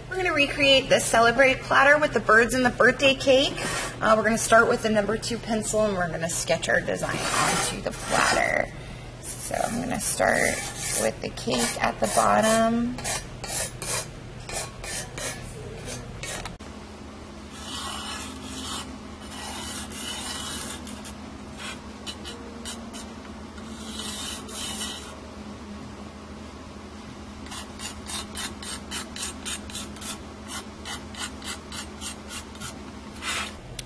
We're going to recreate this Celebrate platter with the birds and the birthday cake. We're going to start with the number 2 pencil and we're going to sketch our design onto the platter. So I'm going to start with the cake at the bottom.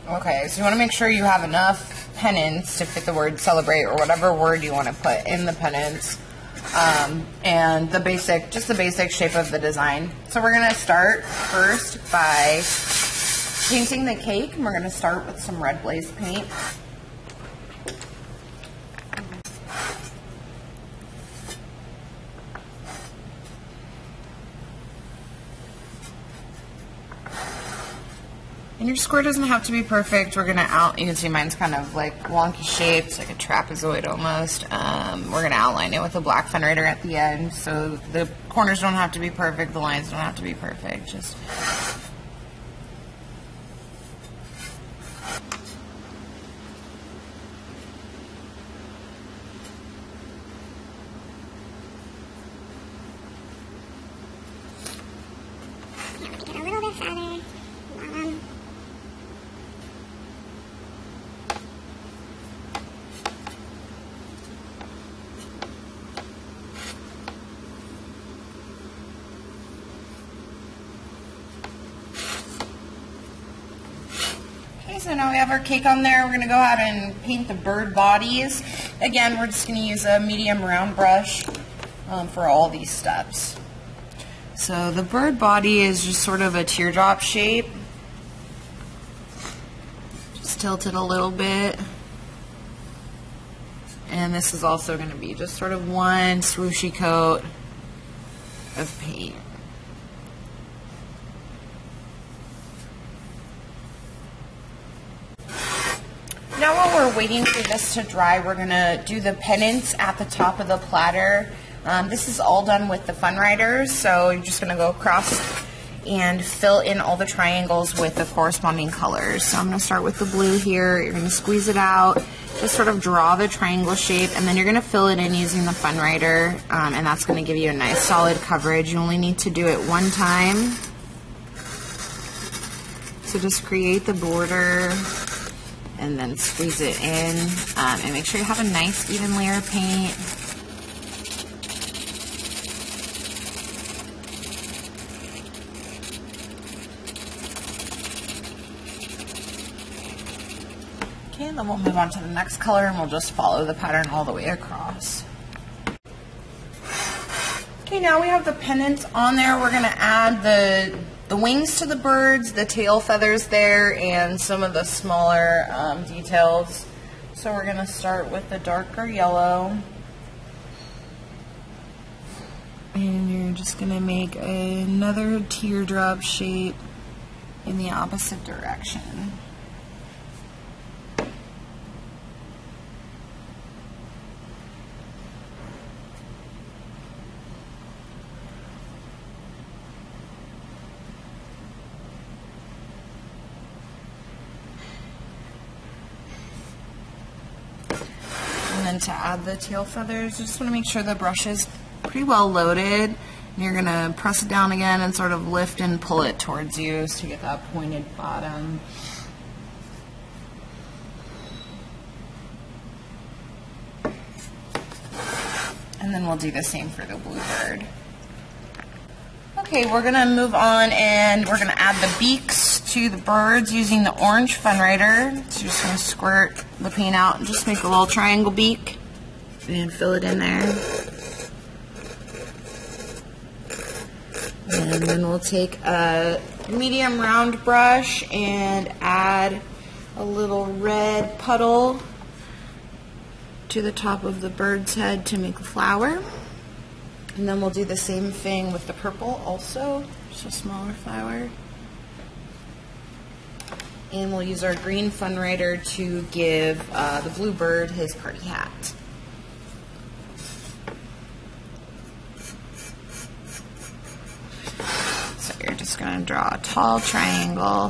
Okay, so you want to make sure you have enough pennants to fit the word celebrate or whatever word you want to put in the pennants, and the basic shape of the design. So we're going to start first by painting the cake, and we're going to start with some red blaze paint. And your square doesn't have to be perfect. We're gonna you can see mine's kind of like wonky shaped, like a trapezoid almost. We're gonna outline it with a black fun writer at the end, so the corners don't have to be perfect, the lines don't have to be perfect. Just get a little bit farther. So now we have our cake on there. We're going to go ahead and paint the bird bodies. Again, we're just going to use a medium round brush for all these steps. So the bird body is just sort of a teardrop shape. Just tilt it a little bit. And this is also going to be just sort of one swooshy coat of paint. Now while we're waiting for this to dry, we're going to do the pennants at the top of the platter. This is all done with the fun writers, so you're just going to go across and fill in all the triangles with the corresponding colors. So I'm going to start with the blue here. You're going to squeeze it out, just sort of draw the triangle shape, and then you're going to fill it in using the fun writer, and that's going to give you a nice solid coverage. You only need to do it one time. So just create the border and then squeeze it in, and make sure you have a nice even layer of paint. Okay, and then we'll move on to the next color and we'll just follow the pattern all the way across. Okay, now we have the pennants on there. We're going to add the wings to the birds, the tail feathers there, and some of the smaller details. So we're going to start with the darker yellow. And you're just going to make another teardrop shape in the opposite direction. To add the tail feathers, just want to make sure the brush is pretty well loaded, and you're going to press it down again and sort of lift and pull it towards you to get that pointed bottom. And then we'll do the same for the bluebird. Okay, we're going to move on and we're going to add the beaks to the birds using the orange fun writer. So you're just going to squirt the paint out and just make a little triangle beak and fill it in there. And then we'll take a medium round brush and add a little red puddle to the top of the bird's head to make a flower. And then we'll do the same thing with the purple also, just a smaller flower. And we'll use our green fun writer to give the bluebird his party hat. So you're just going to draw a tall triangle.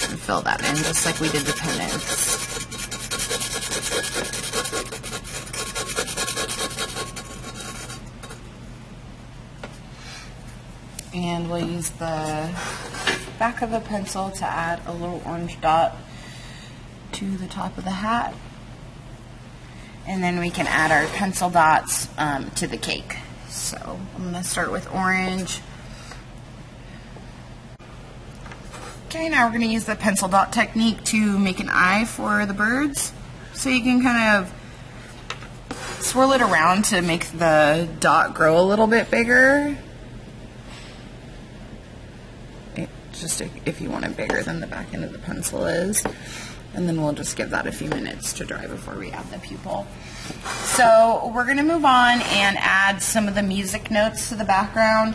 And fill that in just like we did the pennants. And we'll use the back of a pencil to add a little orange dot to the top of the hat. And then we can add our pencil dots to the cake. So I'm going to start with orange. Okay, now we're going to use the pencil dot technique to make an eye for the birds. So you can kind of swirl it around to make the dot grow a little bit bigger. Just if you want it bigger than the back end of the pencil is. And then we'll just give that a few minutes to dry before we add the pupil. So we're going to move on and add some of the music notes to the background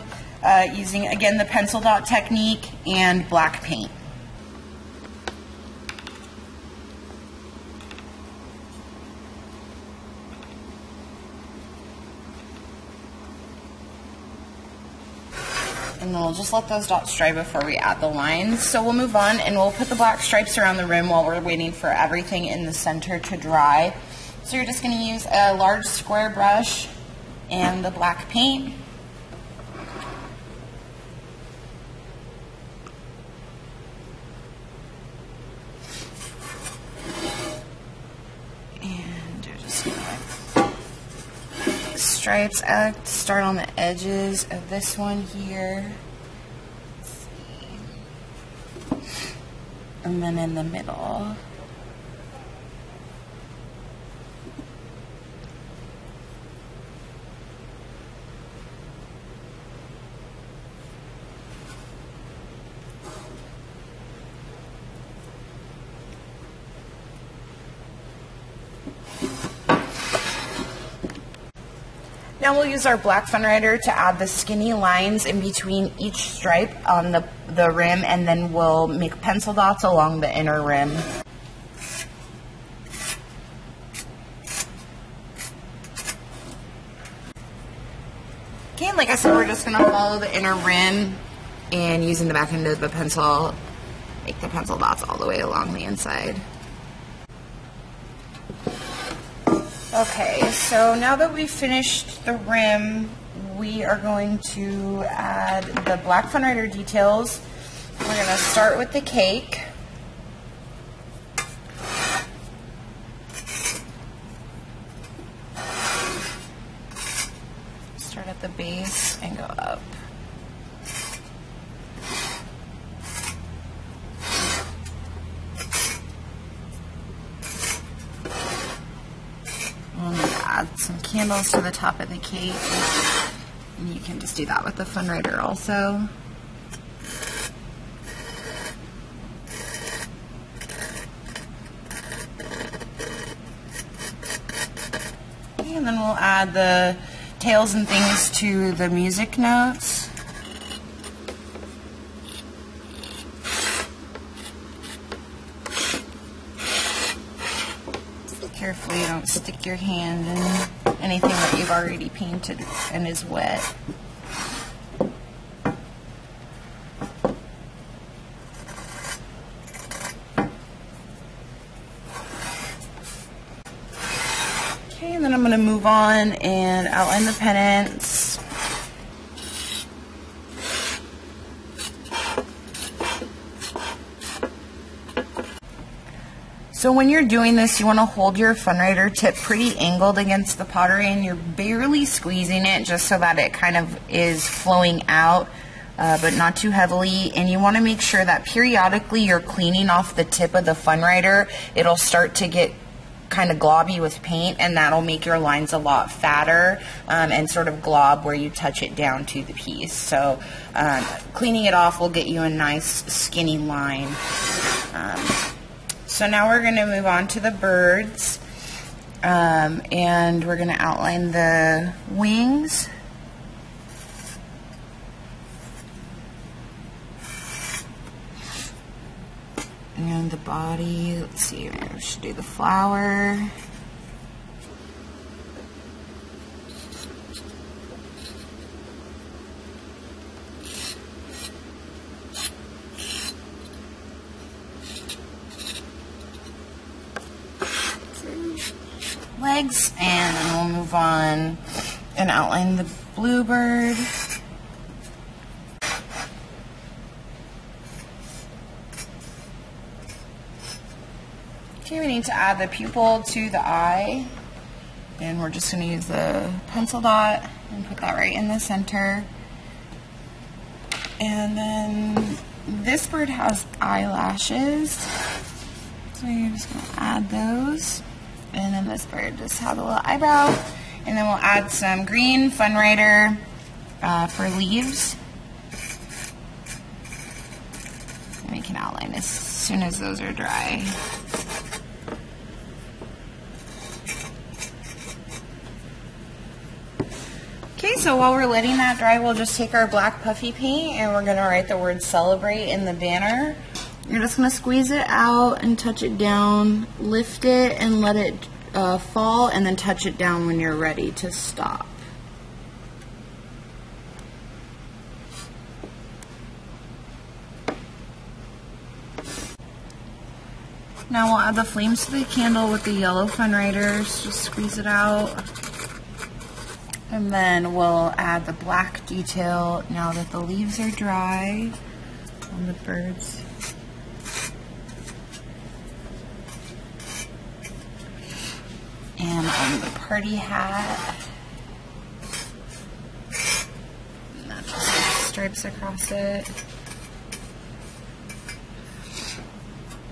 using, again, the pencil dot technique and black paint. And then we'll just let those dots dry before we add the lines. So we'll move on and we'll put the black stripes around the rim while we're waiting for everything in the center to dry. So you're just going to use a large square brush and the black paint. And you're just going to stripes out, start on the edges of this one here. Let's see. And then in the middle. Now we'll use our black funwriter to add the skinny lines in between each stripe on the rim, and then we'll make pencil dots along the inner rim. Okay, and like I said, we're just going to follow the inner rim and using the back end of the pencil, make the pencil dots all the way along the inside. Okay, so now that we've finished the rim, we are going to add the black funwriter details. We're going to start with the cake. Start at the base and go up. Add some candles to the top of the cake, and you can just do that with the funwriter also. And then we'll add the tails and things to the music notes. Carefully, don't stick your hand in anything that you've already painted and is wet. Okay, and then I'm going to move on and outline the pennants. So when you're doing this, you want to hold your funwriter tip pretty angled against the pottery, and you're barely squeezing it just so that it kind of is flowing out, but not too heavily. And you want to make sure that periodically you're cleaning off the tip of the funwriter. It'll start to get kind of globby with paint, and that'll make your lines a lot fatter and sort of glob where you touch it down to the piece. So cleaning it off will get you a nice skinny line. So now we're going to move on to the birds, and we're going to outline the wings. And the body. Let's see, we should do the flower. legs, and then we'll move on and outline the bluebird. Okay, we need to add the pupil to the eye, and we're just going to use the pencil dot and put that right in the center. And then this bird has eyelashes, so you're just going to add those. And then this bird just has a little eyebrow, and then we'll add some green Fun Writer for leaves. And we can outline as soon as those are dry. Okay, so while we're letting that dry, we'll just take our black puffy paint and we're going to write the word celebrate in the banner. You're just going to squeeze it out and touch it down, lift it and let it fall, and then touch it down when you're ready to stop. Now we'll add the flames to the candle with the yellow Fun Writers. Just squeeze it out. And then we'll add the black detail now that the leaves are dry on the birds. And on the party hat. And that just has stripes across it.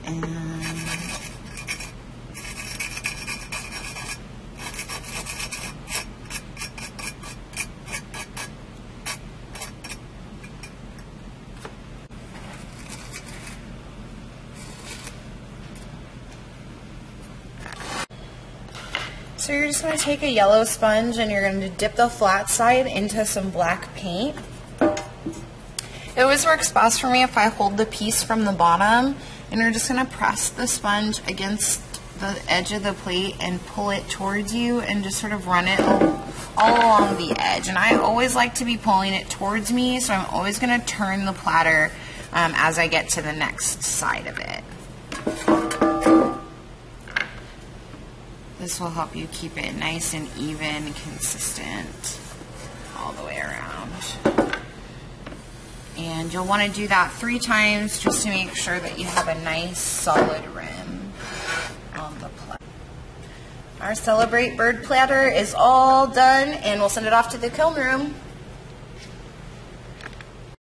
And so you're just going to take a yellow sponge and you're going to dip the flat side into some black paint. It always works best for me if I hold the piece from the bottom, and you're just going to press the sponge against the edge of the plate and pull it towards you and just sort of run it all along the edge. And I always like to be pulling it towards me, so I'm always going to turn the platter as I get to the next side of it. This will help you keep it nice and even and consistent all the way around. And you'll want to do that 3 times just to make sure that you have a nice solid rim on the platter. Our Celebrate Bird platter is all done, and we'll send it off to the kiln room.